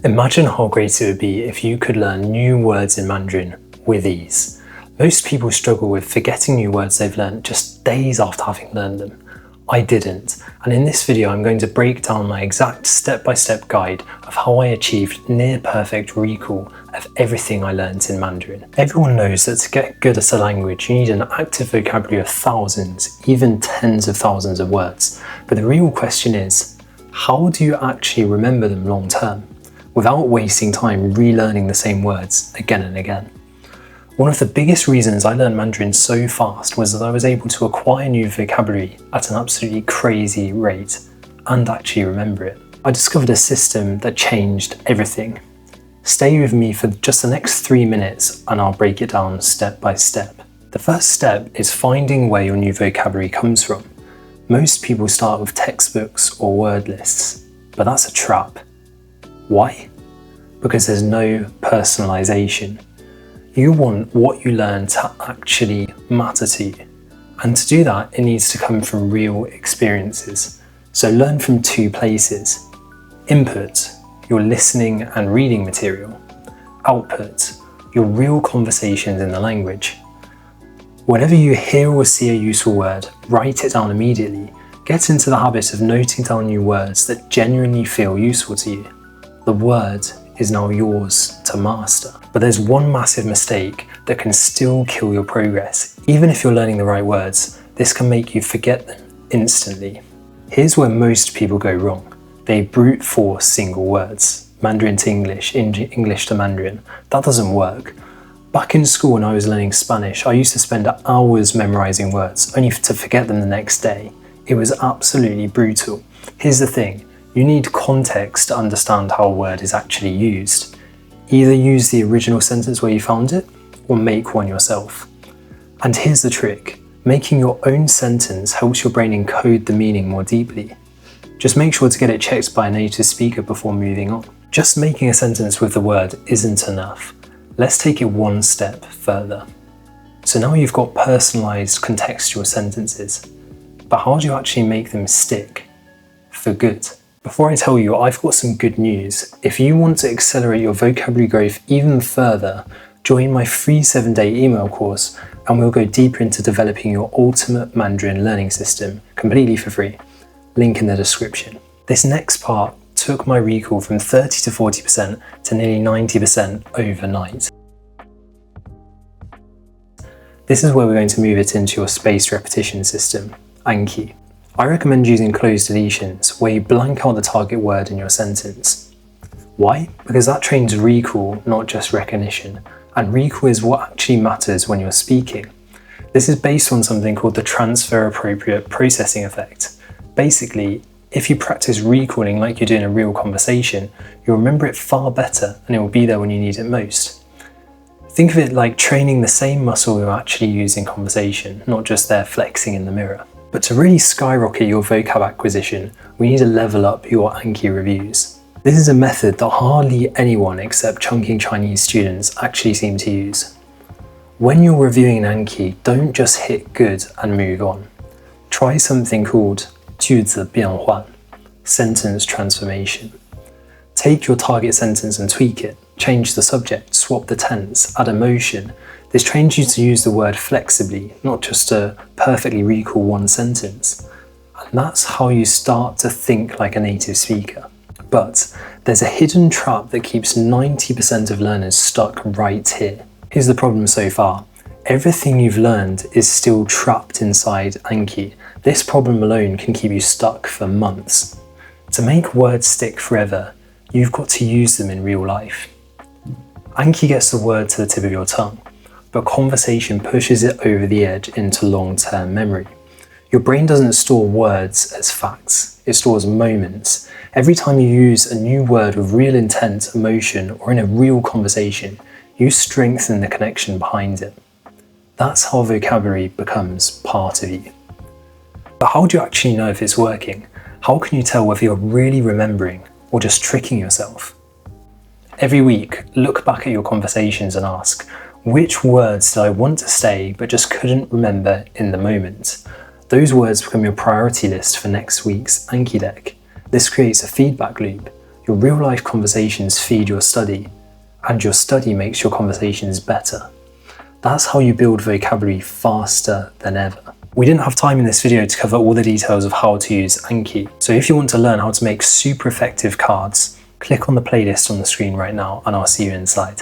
Imagine how great it would be if you could learn new words in Mandarin with ease. Most people struggle with forgetting new words they've learned just days after having learned them. I didn't, and in this video I'm going to break down my exact step-by-step guide of how I achieved near-perfect recall of everything I learnt in Mandarin. Everyone knows that to get good at a language you need an active vocabulary of thousands, even tens of thousands of words. But the real question is, how do you actually remember them long term, without wasting time relearning the same words again and again? One of the biggest reasons I learned Mandarin so fast was that I was able to acquire new vocabulary at an absolutely crazy rate and actually remember it. I discovered a system that changed everything. Stay with me for just the next 3 minutes and I'll break it down step by step. The first step is finding where your new vocabulary comes from. Most people start with textbooks or word lists, but that's a trap. Why? Because there's no personalisation. You want what you learn to actually matter to you. And to do that, it needs to come from real experiences. So learn from 2 places. Input, your listening and reading material. Output, your real conversations in the language. Whenever you hear or see a useful word, write it down immediately. Get into the habit of noting down new words that genuinely feel useful to you. The word is now yours to master. But there's one massive mistake that can still kill your progress. Even if you're learning the right words, this can make you forget them instantly. Here's where most people go wrong. They brute force single words. Mandarin to English, English to Mandarin. That doesn't work. Back in school when I was learning Spanish, I used to spend hours memorizing words, only to forget them the next day. It was absolutely brutal. Here's the thing. You need context to understand how a word is actually used. Either use the original sentence where you found it, or make one yourself. And here's the trick. Making your own sentence helps your brain encode the meaning more deeply. Just make sure to get it checked by a native speaker before moving on. Just making a sentence with the word isn't enough. Let's take it one step further. So now you've got personalised contextual sentences. But how do you actually make them stick for good? Before I tell you, I've got some good news. If you want to accelerate your vocabulary growth even further, join my free 7-day email course and we'll go deeper into developing your ultimate Mandarin learning system completely for free. Link in the description. This next part took my recall from 30 to 40% to nearly 90% overnight. This is where we're going to move it into your spaced repetition system, Anki. I recommend using cloze deletions, where you blank out the target word in your sentence. Why? Because that trains recall, not just recognition, and recall is what actually matters when you're speaking. This is based on something called the transfer appropriate processing effect. Basically, if you practice recalling like you do in a real conversation, you'll remember it far better and it will be there when you need it most. Think of it like training the same muscle you actually use in conversation, not just there flexing in the mirror. But to really skyrocket your vocab acquisition, we need to level up your Anki reviews. This is a method that hardly anyone except chunking Chinese students actually seem to use. When you're reviewing an Anki, don't just hit good and move on. Try something called 句子变换, sentence transformation. Take your target sentence and tweak it. Change the subject, swap the tense, add emotion. This trains you to use the word flexibly, not just to perfectly recall one sentence. And that's how you start to think like a native speaker. But there's a hidden trap that keeps 90% of learners stuck right here. Here's the problem so far. Everything you've learned is still trapped inside Anki. This problem alone can keep you stuck for months. To make words stick forever, you've got to use them in real life. Anki gets the word to the tip of your tongue, but conversation pushes it over the edge into long-term memory. Your brain doesn't store words as facts, it stores moments. Every time you use a new word with real intent, emotion, or in a real conversation, you strengthen the connection behind it. That's how vocabulary becomes part of you. But how do you actually know if it's working? How can you tell whether you're really remembering or just tricking yourself? Every week, look back at your conversations and ask, which words did I want to say but just couldn't remember in the moment? Those words become your priority list for next week's Anki deck. This creates a feedback loop. Your real-life conversations feed your study, and your study makes your conversations better. That's how you build vocabulary faster than ever. We didn't have time in this video to cover all the details of how to use Anki, so if you want to learn how to make super effective cards, click on the playlist on the screen right now and I'll see you inside.